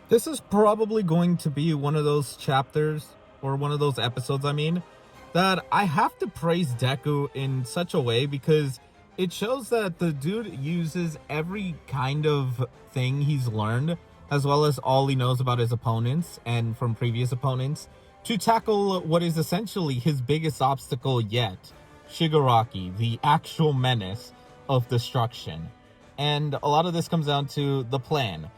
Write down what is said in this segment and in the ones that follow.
This is probably going to be one of those chapters, or one of those episodes, I mean, that I have to praise Deku in such a way because it shows that the dude uses every kind of thing he's learned, as well as all he knows about his opponents and from previous opponents, to tackle what is essentially his biggest obstacle yet, Shigaraki, the actual menace of destruction. And a lot of this comes down to the plan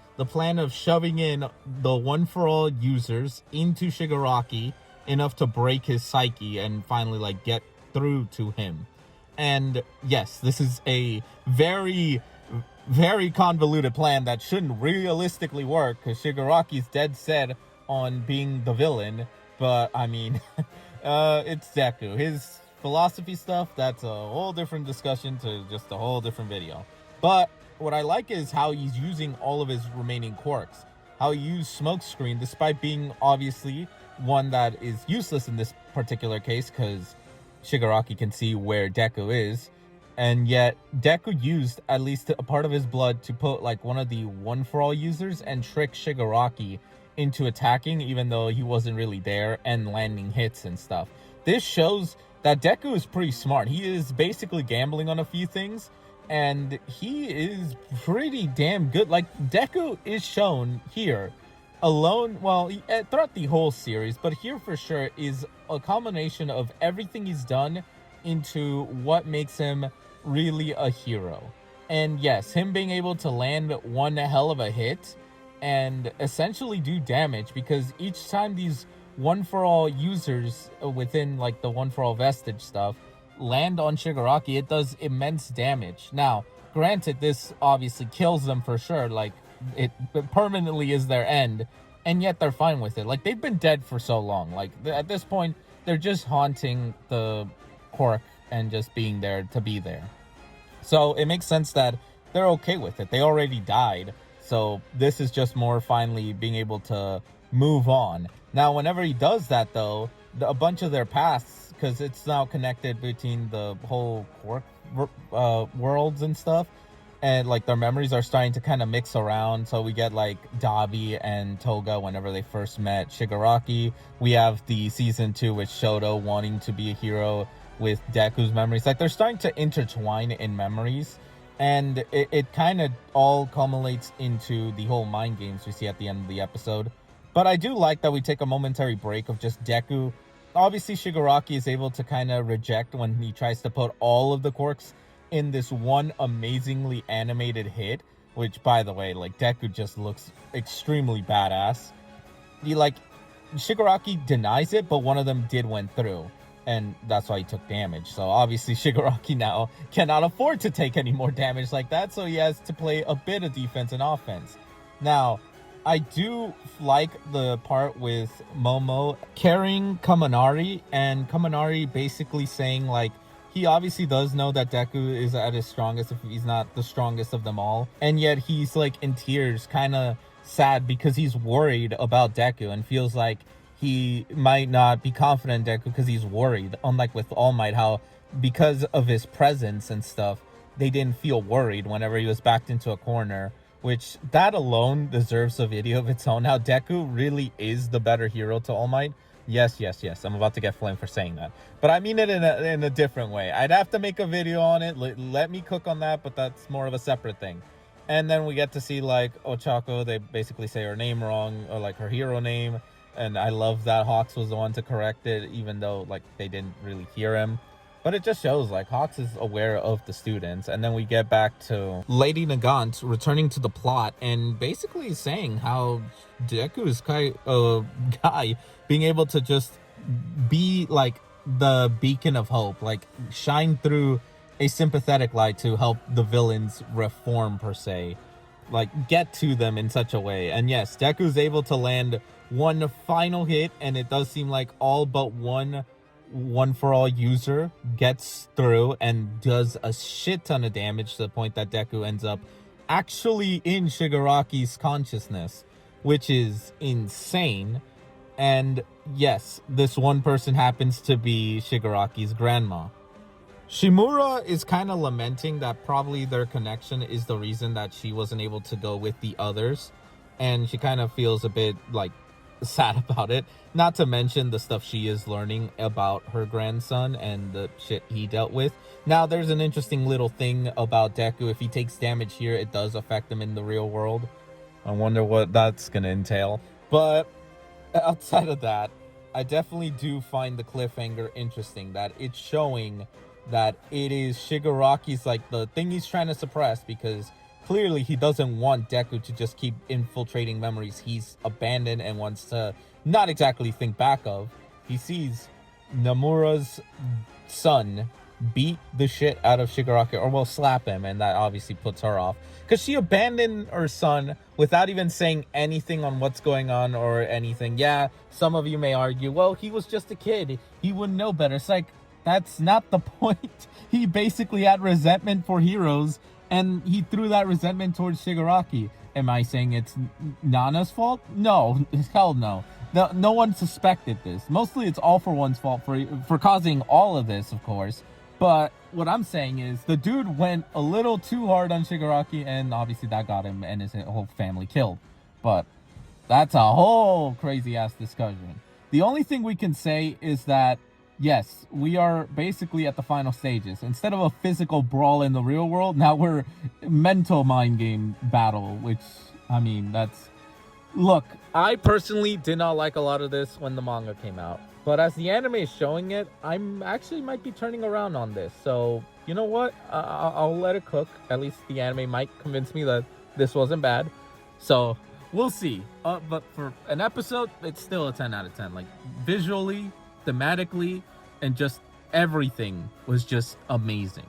of shoving in the one for all users into Shigaraki enough to break his psyche and finally like get through to him. And yes, this is a very convoluted plan that shouldn't realistically work because Shigaraki's dead set on being the villain. But I mean, it's Deku. His philosophy stuff, that's a whole different discussion to just a whole different video. But what I like is how he's using all of his remaining quirks. How he used Smokescreen, despite being obviously one that is useless in this particular case, because Shigaraki can see where Deku is. And yet, Deku used at least a part of his blood to put like one of the one for all users and trick Shigaraki into attacking, even though he wasn't really there, and landing hits and stuff. This shows that Deku is pretty smart. He is basically gambling on a few things, and he is pretty damn good. Like, Deku is shown here alone, well, throughout the whole series, but here for sure is a combination of everything he's done into what makes him really a hero. And yes, him being able to land one hell of a hit and essentially do damage, because each time these one for all users within like the one for all vestige stuff land on Shigaraki, it does immense damage. Now, granted, this obviously kills them for sure, like it permanently is their end, and yet they're fine with it. Like, they've been dead for so long, like at this point they're just haunting the quirk and just being there to be there. So it makes sense that they're okay with it. They already died. So this is just more finally being able to move on. Now, whenever he does that, though, a bunch of their pasts, because it's now connected between the whole quirk worlds and stuff, and like their memories are starting to kind of mix around. So we get like Dabi and Toga whenever they first met Shigaraki. We have the season 2 with Shoto wanting to be a hero with Deku's memories. Like, they're starting to intertwine in memories, and it kind of all culminates into the whole mind games we see at the end of the episode. But I do like that we take a momentary break of just Deku. Obviously, Shigaraki is able to kind of reject when he tries to put all of the quirks in this one amazingly animated hit, which, by the way, like, Deku just looks extremely badass. Shigaraki denies it, but one of them did went through, and that's why he took damage. So obviously Shigaraki now cannot afford to take any more damage like that, so he has to play a bit of defense and offense. Now, I do like the part with Momo carrying Kaminari, and Kaminari basically saying, like, he obviously does know that Deku is at his strongest if he's not the strongest of them all, and yet he's like in tears, kind of sad because he's worried about Deku and feels like he might not be confident in Deku because he's worried. Unlike with All Might, how because of his presence and stuff, they didn't feel worried whenever he was backed into a corner, which that alone deserves a video of its own. How Deku really is the better hero to All Might. Yes. I'm about to get flamed for saying that, but I mean it in a different way. I'd have to make a video on it. Let me cook on that, but that's more of a separate thing. And then we get to see like Ochako. They basically say her name wrong, or like her hero name. And I love that Hawks was the one to correct it, even though like they didn't really hear him. But it just shows like Hawks is aware of the students. And then we get back to Lady Nagant returning to the plot and basically saying how Deku is a guy being able to just be like the beacon of hope, like shine through a sympathetic light to help the villains reform per se, like get to them in such a way. And yes, Deku's able to land one final hit, and it does seem like all but one for all user gets through and does a shit ton of damage to the point that Deku ends up actually in Shigaraki's consciousness, which is insane. And yes, this one person happens to be Shigaraki's grandma. Shimura is kind of lamenting that probably their connection is the reason that she wasn't able to go with the others. and she kind of feels a bit like sad about it. Not to mention the stuff she is learning about her grandson and the shit he dealt with. Now, there's an interesting little thing about Deku. If he takes damage here, it does affect him in the real world. I wonder what that's gonna entail. But outside of that, I definitely do find the cliffhanger interesting, that it's showing that it is Shigaraki's, like, the thing he's trying to suppress, because clearly he doesn't want Deku to just keep infiltrating memories he's abandoned and wants to not exactly think back of. He sees Nomura's son beat the shit out of Shigaraki, or well, slap him, and that obviously puts her off, because she abandoned her son without even saying anything on what's going on or anything. Yeah, some of you may argue, well, he was just a kid, he wouldn't know better. It's like, that's not the point. He basically had resentment for heroes, and he threw that resentment towards Shigaraki. Am I saying it's Nana's fault? No, hell no. No one suspected this. Mostly it's All For One's fault for causing all of this, of course. But what I'm saying is the dude went a little too hard on Shigaraki, and obviously that got him and his whole family killed. But that's a whole crazy-ass discussion. The only thing we can say is that, yes, we are basically at the final stages. Instead of a physical brawl in the real world, now we're mental mind game battle, which, I mean, that's... Look, I personally did not like a lot of this when the manga came out. But as the anime is showing it, I'm actually might be turning around on this. So, you know what? I'll let it cook. At least the anime might convince me that this wasn't bad. So, we'll see. But for an episode, it's still a 10 out of 10. Like, visually, thematically, and just everything was just amazing.